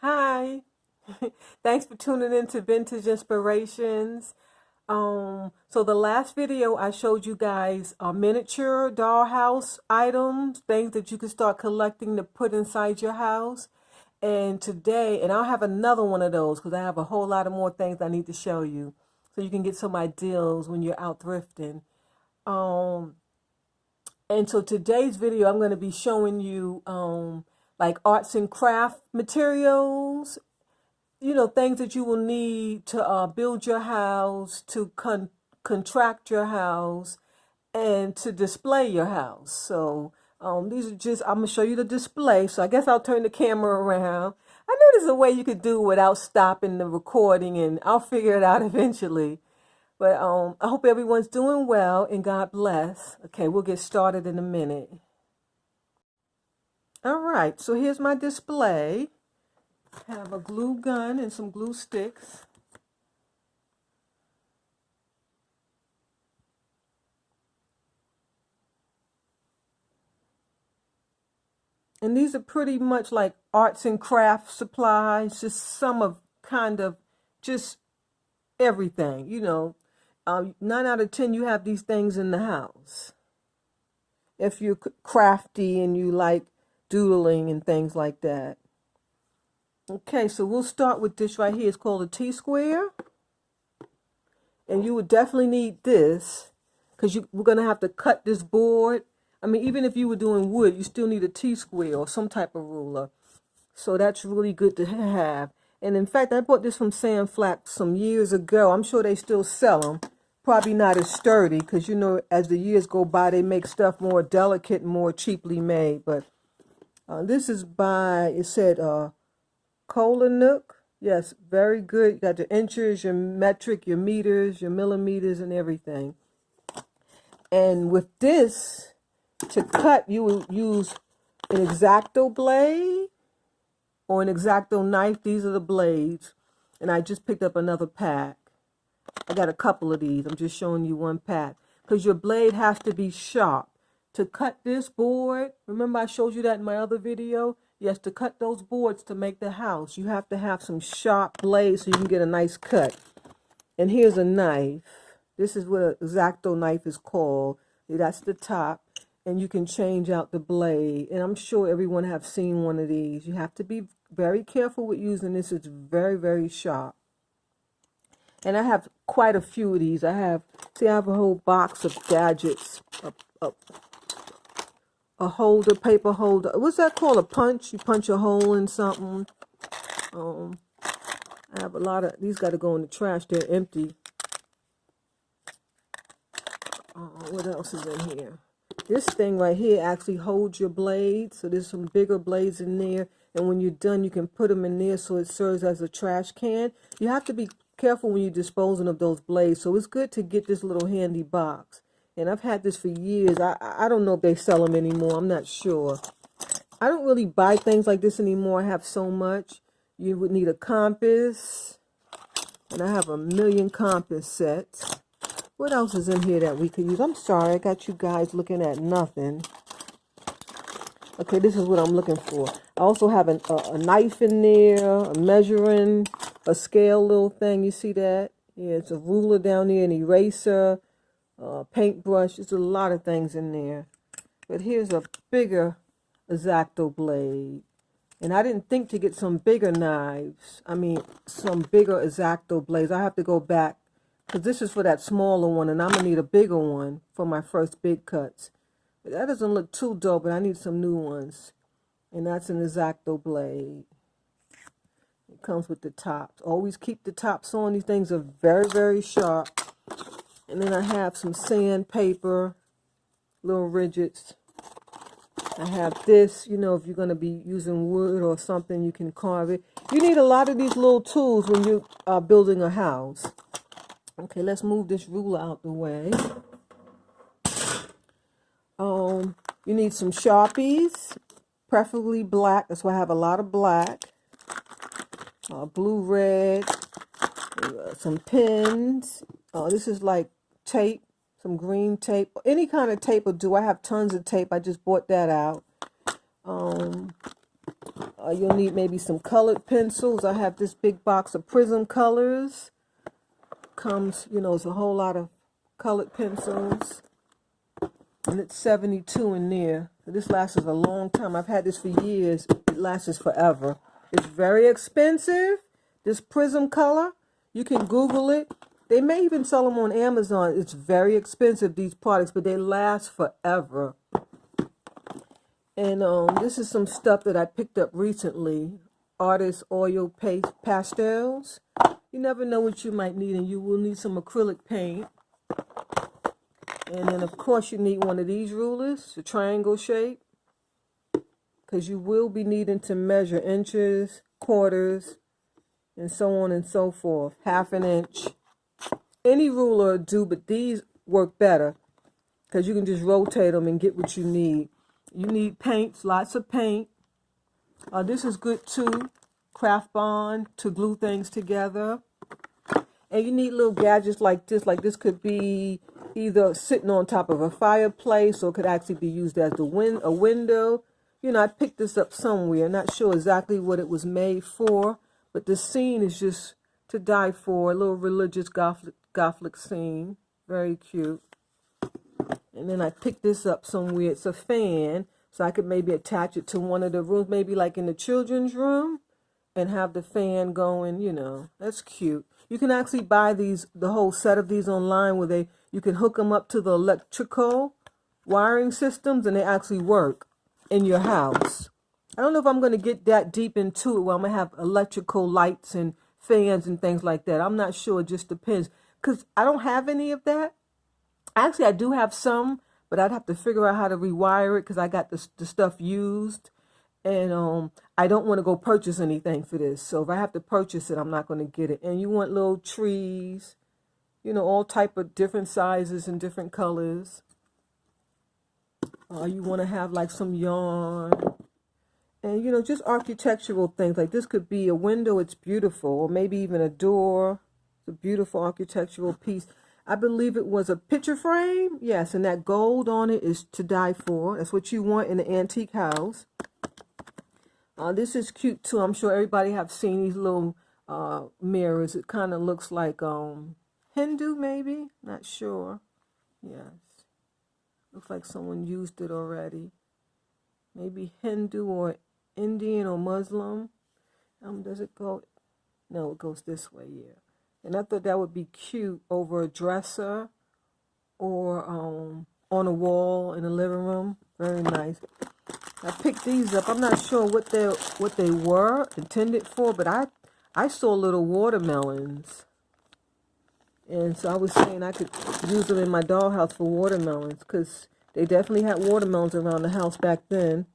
Hi. Thanks for tuning in to Vintage Inspirations. So the last video I showed you guys miniature dollhouse items, things that you can start collecting to put inside your house. And today, and I'll have another one of those because I have a whole lot of more things I need to show you so you can get some ideas when you're out thrifting. Um, and so today's video, I'm going to be showing you like arts and craft materials, things that you will need to build your house, to contract your house, and to display your house. So these are just, I'm going to show you the display. So I guess I'll turn the camera around. I know there's a way you could do without stopping the recording, and I'll figure it out eventually. But I hope everyone's doing well, and God bless. Okay, we'll get started in a minute. All right, so here's my display. I have a glue gun and some glue sticks. And these are pretty much like arts and craft supplies, just some of kind of just everything, 9 out of 10 you have these things in the house. If you're crafty and you like doodling and things like that. Okay, so we'll start with this right here. It's called a T-square. And you would definitely need this because we're going to have to cut this board. I mean, even if you were doing wood, you still need a T-square or some type of ruler. So that's really good to have. And in fact, I bought this from Sam Flack some years ago. I'm sure they still sell them. Probably not as sturdy because, as the years go by, they make stuff more delicate and more cheaply made. But this is by, it said, Nook. Yes, very good. You got your inches, your metric, your meters, your millimeters, and everything. And with this, to cut, you will use an X-Acto blade or an X-Acto knife. These are the blades. And I just picked up another pack. I got a couple of these. I'm just showing you one pack. Because your blade has to be sharp. To cut this board, remember I showed you that in my other video? Yes, to cut those boards to make the house, you have to have some sharp blades so you can get a nice cut. And here's a knife. This is what an X-Acto knife is called. That's the top. And you can change out the blade. And I'm sure everyone have seen one of these. You have to be very careful with using this. It's very, very sharp. And I have quite a few of these. I have a whole box of gadgets. A holder, paper holder. What's that called? A punch? You punch a hole in something. I have a lot of, these got to go in the trash. They're empty. What else is in here? This thing right here actually holds your blades. So there's some bigger blades in there. And when you're done, you can put them in there so it serves as a trash can. You have to be careful when you're disposing of those blades. So it's good to get this little handy box. And I've had this for years. I don't know if they sell them anymore. I'm not sure. I don't really buy things like this anymore. I have so much. You would need a compass. And I have a million compass sets. What else is in here that we could use? I'm sorry, I got you guys looking at nothing. Okay, this is what I'm looking for. I also have a knife in there, a measuring, a scale little thing. You see that? Yeah, it's a ruler down there, an eraser. Paintbrush. There's a lot of things in there. But here's a bigger X-Acto blade. And I didn't think to get some bigger knives. I mean, some bigger X-Acto blades. I have to go back. Because this is for that smaller one. And I'm going to need a bigger one for my first big cuts. But that doesn't look too dull, but I need some new ones. And that's an X-Acto blade. It comes with the tops. Always keep the tops on. These things are very, very sharp. And then I have some sandpaper, little ridges. I have this, if you're going to be using wood or something, you can carve it. You need a lot of these little tools when you are building a house. Okay, let's move this ruler out the way. You need some Sharpies, preferably black. That's why I have a lot of black. Blue, red, some pens. This is like tape, some green tape. Any kind of tape will do. I have tons of tape. I just bought that out. You'll need maybe some colored pencils. I have this big box of Prism colors. Comes, you know, it's a whole lot of colored pencils. And it's 72 in there. This lasts a long time. I've had this for years. It lasts forever. It's very expensive. This Prism color. You can Google it. They may even sell them on Amazon. It's very expensive, these products, but they last forever. And this is some stuff that I picked up recently. Artist oil paste pastels. You never know what you might need, and you will need some acrylic paint. And then, of course, you need one of these rulers, the triangle shape, because you will be needing to measure inches, quarters, and so on and so forth. 1/2 inch. Any ruler will do, but these work better because you can just rotate them and get what you need. You need paints, lots of paint. This is good too. Craft bond to glue things together. And you need little gadgets like this. Like this could be either sitting on top of a fireplace or could actually be used as a window. You know, I picked this up somewhere. Not sure exactly what it was made for, but the scene is just to die for. A little religious Gothic scene. Very cute. And then I picked this up somewhere. It's a fan, so I could maybe attach it to one of the rooms, maybe like in the children's room, and have the fan going, you know. That's cute. You can actually buy these, the whole set of these online where you can hook them up to the electrical wiring systems and they actually work in your house. I don't know if I'm going to get that deep into it where I'm going to have electrical lights and fans and things like that. I'm not sure. It just depends. Because I don't have any of that. Actually, I do have some, but I'd have to figure out how to rewire it because I got the stuff used. And I don't want to go purchase anything for this. So if I have to purchase it, I'm not going to get it. And you want little trees, you know, all type of different sizes and different colors. You want to have like some yarn. And, you know, just architectural things. Like this could be a window. It's beautiful. Or maybe even a door. It's a beautiful architectural piece. I believe it was a picture frame. Yes, and that gold on it is to die for. That's what you want in an antique house. This is cute too. I'm sure everybody have seen these little mirrors. It kind of looks like Hindu maybe. Not sure. Yes. Looks like someone used it already. Maybe Hindu or Indian or Muslim. Does it go? No, it goes this way, yeah. And I thought that would be cute over a dresser or on a wall in the living room. Very nice. I picked these up. I'm not sure what they were intended for, but I saw little watermelons. And so I was saying I could use them in my dollhouse for watermelons because they definitely had watermelons around the house back then.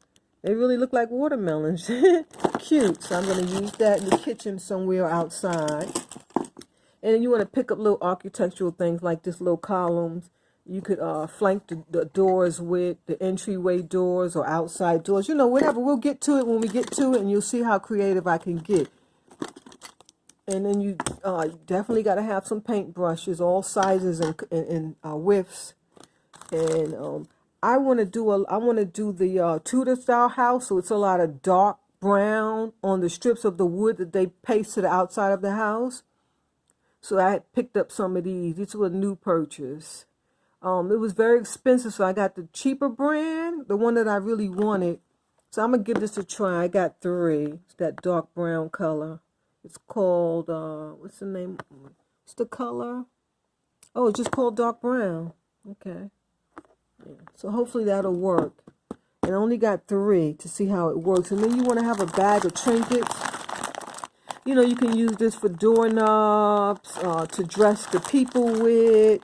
They really look like watermelons. Cute. So I'm going to use that in the kitchen somewhere outside. And then you want to pick up little architectural things like this, little columns. You could flank the doors with the entryway doors or outside doors. You know, whatever. We'll get to it when we get to it, and you'll see how creative I can get. And then you definitely got to have some paint brushes, all sizes and widths. And I want to do the Tudor style house, so it's a lot of dark brown on the strips of the wood that they paste to the outside of the house. So I had picked up some of these. These were a new purchase. It was very expensive, so I got the cheaper brand, the one that I really wanted. So I'm going to give this a try. I got 3. It's that dark brown color. It's called, what's the name? What's the color? Oh, it's just called dark brown. Okay. Yeah. So hopefully that'll work. And I only got 3 to see how it works. And then you want to have a bag of trinkets. You know, you can use this for doorknobs, to dress the people with,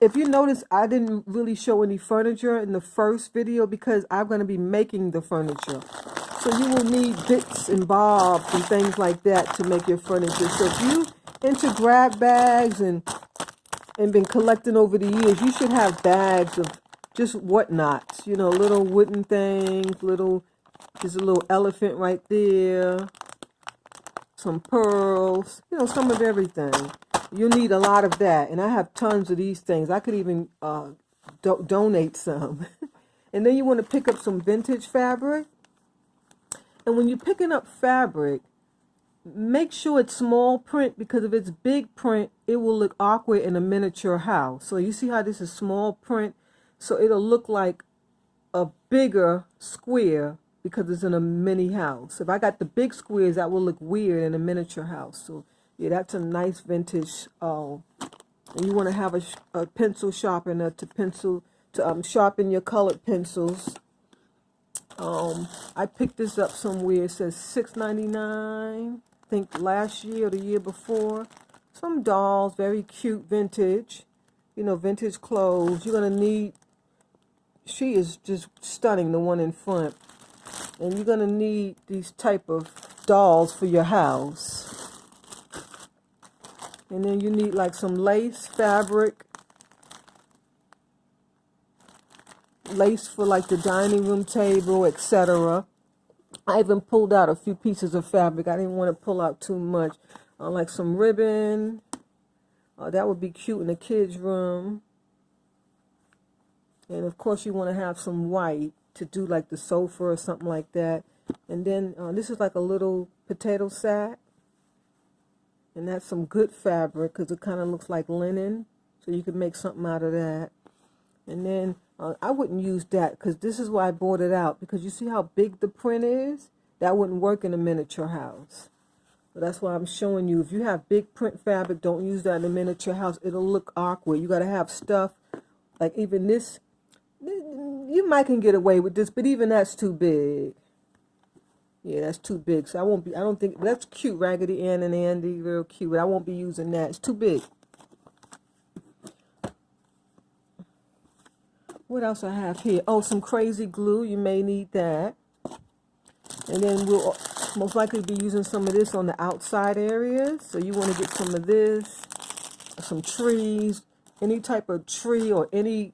if you notice, I didn't really show any furniture in the first video because I'm going to be making the furniture. So you will need bits and bobs and things like that to make your furniture. So if you into grab bags and been collecting over the years, you should have bags of just whatnots, you know, little wooden things, there's a little elephant right there, some pearls, you know, some of everything. You'll need a lot of that. And I have tons of these things. I could even donate some. And then you want to pick up some vintage fabric. And when you're picking up fabric, make sure it's small print, because if it's big print, it will look awkward in a miniature house. So you see how this is small print? So it'll look like a bigger square because it's in a mini house. If I got the big squares, that will look weird in a miniature house. So yeah, that's a nice vintage. And you want to have a pencil sharpener to sharpen your colored pencils. I picked this up somewhere. It says $6.99. I think last year or the year before. Some dolls, very cute, vintage. You know, vintage clothes. You're gonna need. She is just stunning, the one in front. And you're gonna need these type of dolls for your house. And then you need like some lace fabric. Lace for like the dining room table, etc. I even pulled out a few pieces of fabric. I didn't want to pull out too much. Like some ribbon. That would be cute in the kids' room. And of course you want to have some white to do like the sofa or something like that. And then this is like a little potato sack. And that's some good fabric because it kind of looks like linen. So you could make something out of that. And then I wouldn't use that because this is why I bought it out. Because you see how big the print is? That wouldn't work in a miniature house. So that's why I'm showing you. If you have big print fabric, don't use that in a miniature house. It'll look awkward. You got to have stuff like even this. You might can get away with this, but even that's too big. Yeah, that's too big. So I don't think, that's cute. Raggedy Ann and Andy, real cute. But I won't be using that. It's too big. What else I have here? Oh, some crazy glue. You may need that. And then we'll most likely be using some of this on the outside areas. So you want to get some of this, some trees, any type of tree or anything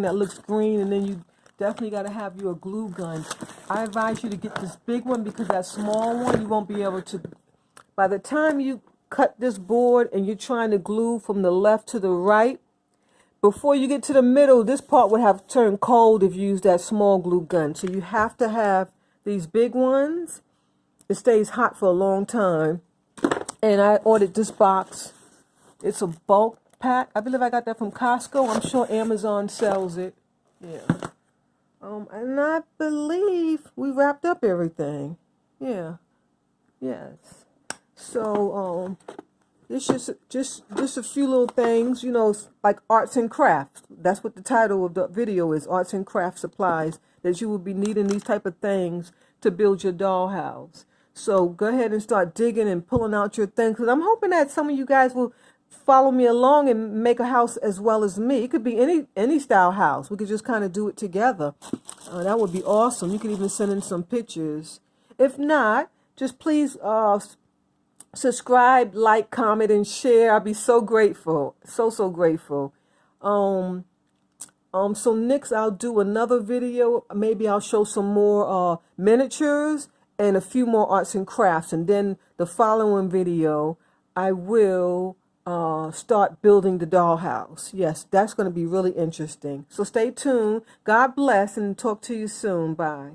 that looks green. And then you definitely got to have your glue gun. I advise you to get this big one because that small one, you won't be able to. By the time you cut this board and you're trying to glue from the left to the right, before you get to the middle, this part would have turned cold if you use that small glue gun. So you have to have these big ones. It stays hot for a long time. And I ordered this box. It's a bulk pack. I believe I got that from Costco. I'm sure Amazon sells it. Yeah. And I believe we wrapped up everything. Yeah. Yes. So, it's just a few little things, you know, like arts and crafts. That's what the title of the video is, arts and craft supplies, that you will be needing these type of things to build your dollhouse. So go ahead and start digging and pulling out your things, because I'm hoping that some of you guys will follow me along and make a house as well as me. It could be any style house. We could just kind of do it together. That would be awesome. You could even send in some pictures. If not, just please subscribe, like, comment, and share. I'll be so grateful. So grateful. So next I'll do another video. Maybe I'll show some more miniatures and a few more arts and crafts. And then the following video, I will start building the dollhouse. Yes, that's going to be really interesting. So stay tuned. God bless and talk to you soon. Bye.